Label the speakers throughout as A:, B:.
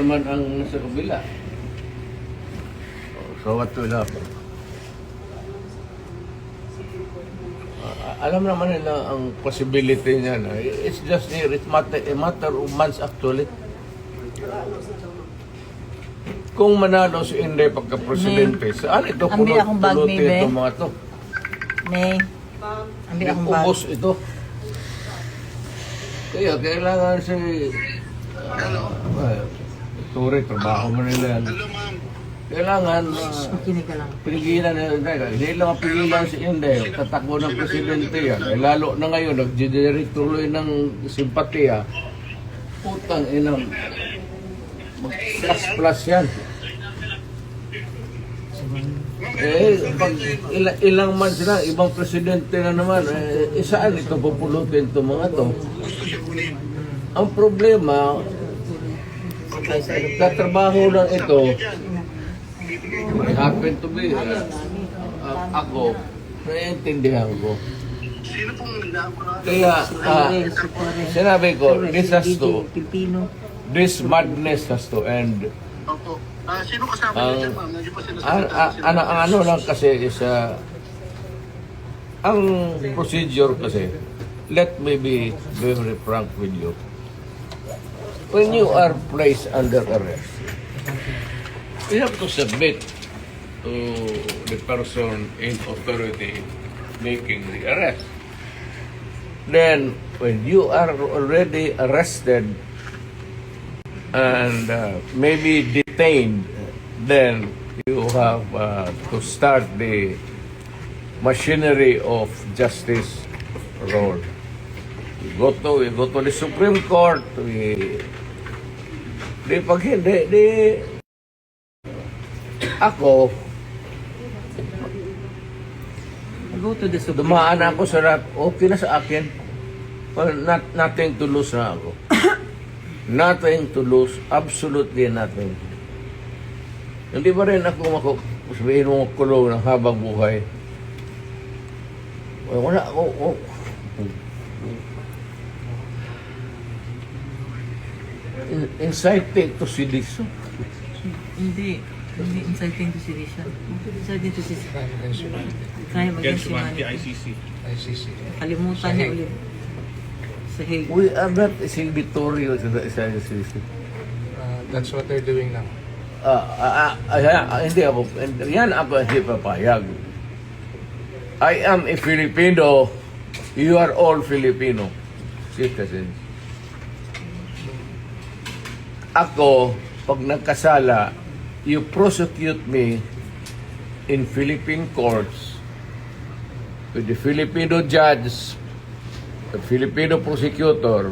A: naman ang nasa kabila. So what will happen? Alam naman nila ang possibility niya na it's just a matter of months actually. Kung manalo si Inday pagka-presidente, saan ito pulutin itong mga to?
B: May. Ambil akong bag.
A: Ubos ito. Kaya kailangan si... Sorry, trabaho mo nila yan. Kailangan
B: Makinig ka lang.
A: pigilan na yun. Hindi lang pigilan si Inday. Tatakbo ng presidente yan. Lalo na ngayon, nag-generate tuloy ng simpatiya. Putang inang mag-plus yan. Pag ilang months na, ibang presidente na naman, saan ito pupulutin itong mga to? Ang problema, katrabaho lang ito, I happen to be, ako, naiintindihan ko. Kaya, sinabi ko, this madness has to end.
C: Sino kasama niyo dyan, ma'am? Hindi pa sinasabi.
A: Ano lang kasi is, ang procedure kasi, let me be very frank with you. When you are placed under arrest, you have to submit to the person in authority making the arrest. Then, when you are already arrested and maybe detained, then you have to start the machinery of justice roll. We go to the Supreme Court. Pag hindi, ako,
B: Go to the Supreme
A: dumaan ako sa rap, okay na sa akin. Well, nothing to lose na ako. Nothing to lose, absolutely nothing. Hindi ba rin ako sabihin mo kulong ng habang buhay? Wala ako. Inciting to sedition.
B: Hindi inciting to sedition. Inciting to sedition. Kaya
D: Against
B: mag-against
D: humanity,
B: humanity.
D: ICC.
B: Kalimutan niya ulit. Sa Hague.
A: We are not exhibitory sa ICC.
D: That's what they're doing now.
A: Hindi ako. Yan ako hindi papayag. I am a Filipino. You are all Filipino citizens. Ako, pag nagkasala, you prosecute me in Philippine courts with the Filipino judge, the Filipino prosecutor,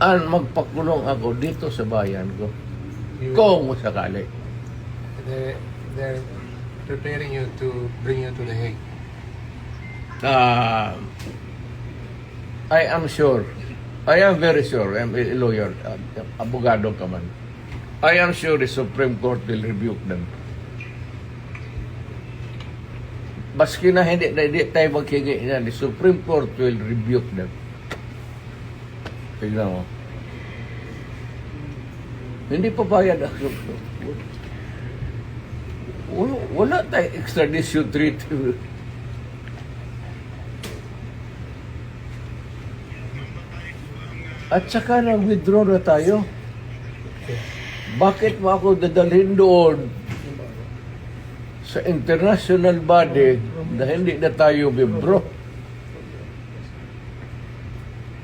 A: and magpakulong ako dito sa bayan ko. Kung sakali.
D: They're preparing you to bring you to The Hague.
A: I am sure. I am very sure. I'm a lawyer. Abogado ka man. I am sure the Supreme Court will rebuke them. Baski na hindi tayo maghingi na, the Supreme Court will rebuke them. Tignan mo. Hindi pa bayad ang wala tayo extradition treaty. At saka na-withdraw na tayo. Bakit mo ako dadalhin doon sa international body na hindi na tayo bibro?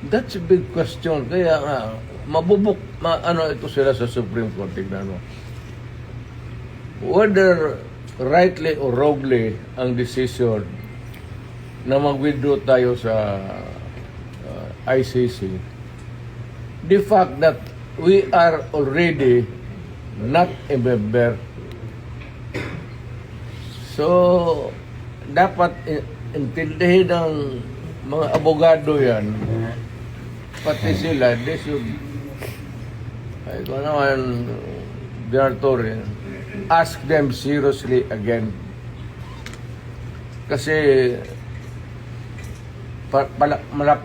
A: That's a big question. Kaya nga, ano ito sila sa Supreme Court, tignan mo. Whether rightly or wrongly ang decision na mag-withdraw tayo sa ICC, the fact that we are already not a member. So, dapat intindihin ng mga abogado yan, pati sila, they should, ay ko naman, Director, ask them seriously again. Kasi,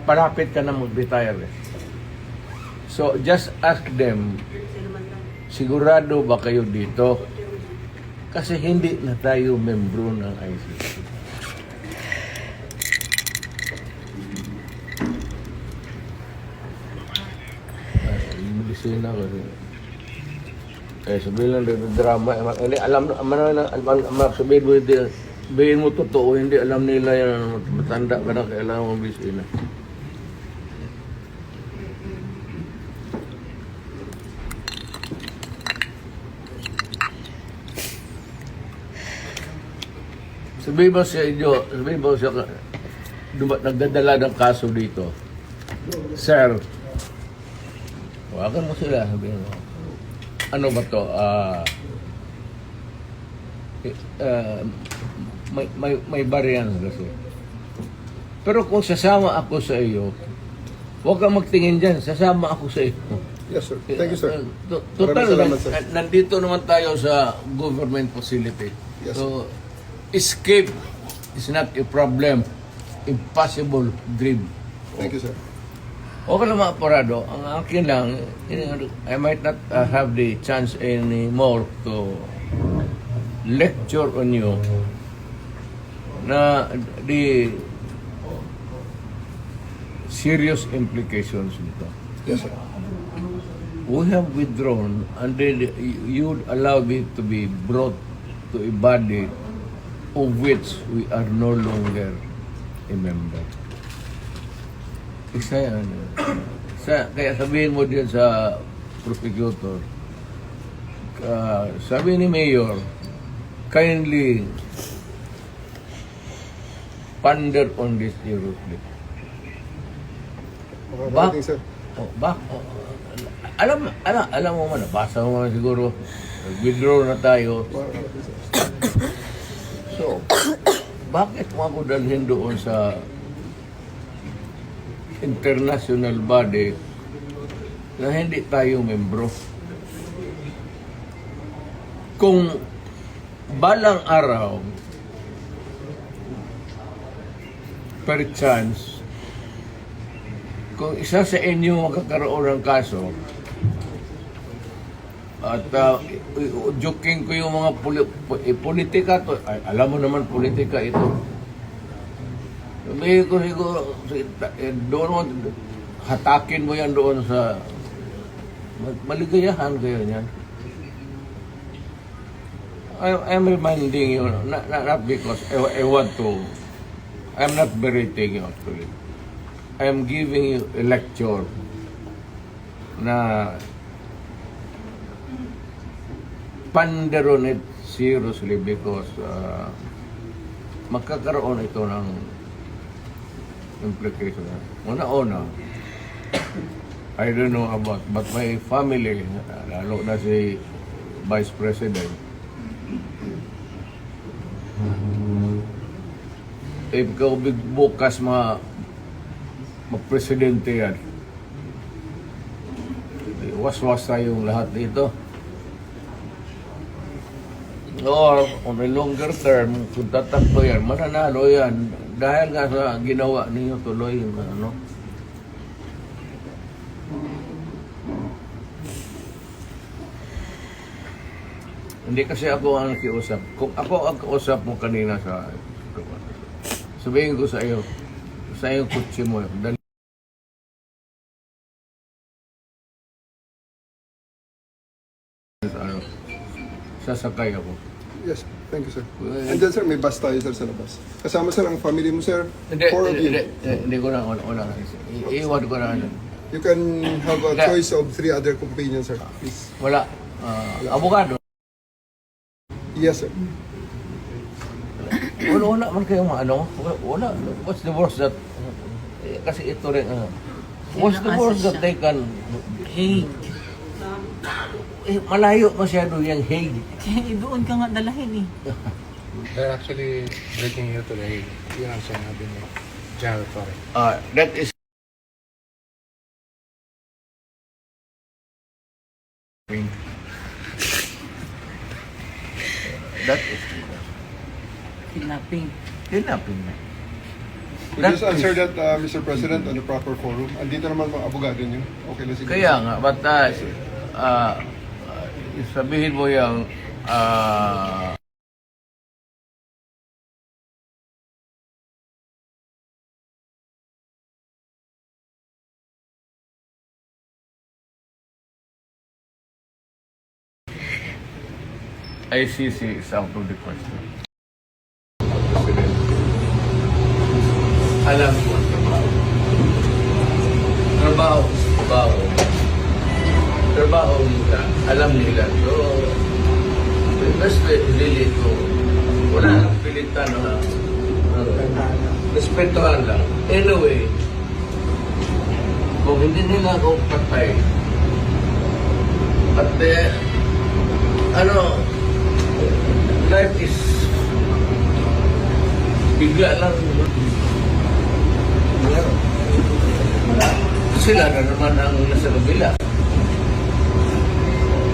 A: malapit ka na mag-retire. So, just ask them sigurado ba kayo dito? Kasi hindi na tayo membro ng ICC. Medisina ko rin. Sabihin lang dito drama. Hindi, sabihin mo, sabihin mo totoo, hindi alam nila yan. Matanda ka na, kailangan mong bisina. Sabihin mo sa inyo, sabihin mo sa nagdadala ng kaso dito. Sir, huwagan mo sila, sabihin mo. Ano ba to? May variance kasi. Pero kung sasama ako sa iyo, huwag kang magtingin dyan, sasama ako sa iyo.
E: Yes, sir. Thank you, sir.
A: Total,
E: Maraming salamat, sir.
A: nandito naman tayo sa government facility.
E: Yes,
A: So, escape is not a problem. Impossible dream.
E: Thank you, sir.
A: Okay lang mga parado. Ang akin lang, I might not have the chance anymore to lecture on you na the serious implications nito.
E: Yes, sir.
A: We have withdrawn and then you allow me to be brought to a body of which we are no longer a member. Isa yan. Kaya sabihin mo din sa prosecutor, sabi ni Mayor, kindly ponder on this seriously.
E: Makakarating, sir.
A: Alam mo man, nabasa mo man siguro, withdraw na tayo.
E: Makakarating, sir.
A: So, bakit mo ako dalhin doon sa international body na hindi tayo membro? Kung balang araw, per chance, kung isa sa inyo magkakaroon ng kaso, at joking ko yung mga politika to, ay, alam mo naman politika ito. Sabihin ko siguro, doon hatakin mo yan doon sa maligayahan kayo niyan. I'm reminding you, not because I want to, I'm not berating you actually. I'm giving you a lecture na ponder on it seriously because magkakaroon ito ng implication. Una-una, I don't know about, but my family, lalo na si Vice President, if ikaw bukas mag-presidente yan, was-was tayong lahat dito. Or on a longer term, kung tatakbo yan, mananalo yan. Dahil nga sa ginawa ninyo tuloy, ano. Hindi kasi ako ang nakiusap. Kung ako ang kausap mo kanina sabihin ko sa iyo kutsi mo, dali. Ano, sasakay ako.
E: Yes, thank you, sir. And then, sir, may bus tayo, sir, sa labas. Kasama, sir, ang family mo, sir. Four of you.
A: Hindi ko na, iiwan ko na.
E: You can have a choice of 3 other companions, sir. Please.
A: Wala. Abogado.
E: Yes, sir.
A: Wala man kayo ano. Wala. What's the worst that, kasi ito rin, what's the worst that they can,
B: Hague.
A: malayo masyado yung Hague.
B: Kaya doon ka nga dalahin eh.
D: They're actually breaking you today. Yun ang sinabi ni General Torre.
A: That is
B: Kidnapping.
A: kidnapping.
E: We just answer that, Mr. President, on the proper forum. Andito naman mga abogado niyo. Okay lang siguro.
A: Kaya nga, but sabihin mo yung ICC is out of the question. Alam ko ang trabaho. Trabaho nila. Alam nila. So, respect really to. Wala nang pilitan na respetuhan lang. Anyway, kung hindi nila ako patay, but life is bigla lang. Sila na naman ang nasa kabila.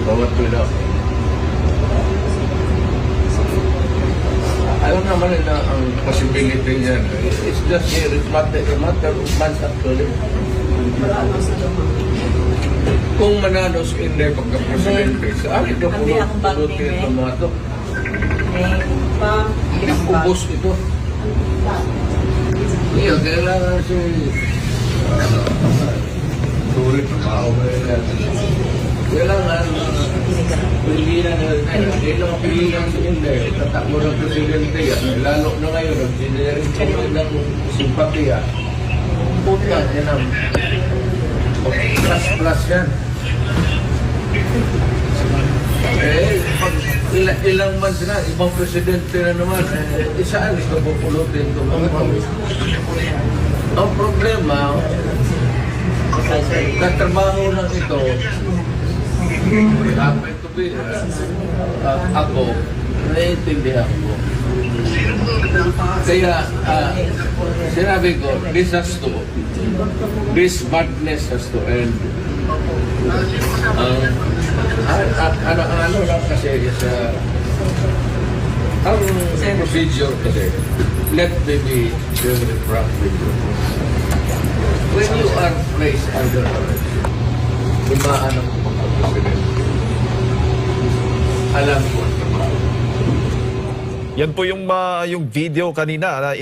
A: Bawat pila. Alam naman nila ang possibility niyan. It's just here. It's matter of months actually. Kung manalo si Inday pagka-presidente, sa akin na pulutin ito mga ito. Ubus ito. Iya, kailangan si sulit na tao. Kailangan pilihan na kailangan pilihan si Inday. Tatakbo ng presidente yan. Lalo na ngayon, nag-generate ko ng simpatiya. Puta, yan ang plus yan. Ilang months na, ibang presidente na naman, isaan ito pupulutin ito. Ang problema, katrabaho lang ito, happen to be, ako, naiintindihan ko. Kaya, sinabi ko, this madness has to end. Ano lang kasi sa ang procedure kasi, let me be very frank with you. When you are placed under arrest, imaan ang pagkapresidente. Alam ko ang trabaho.
F: Yan po yung video kanina na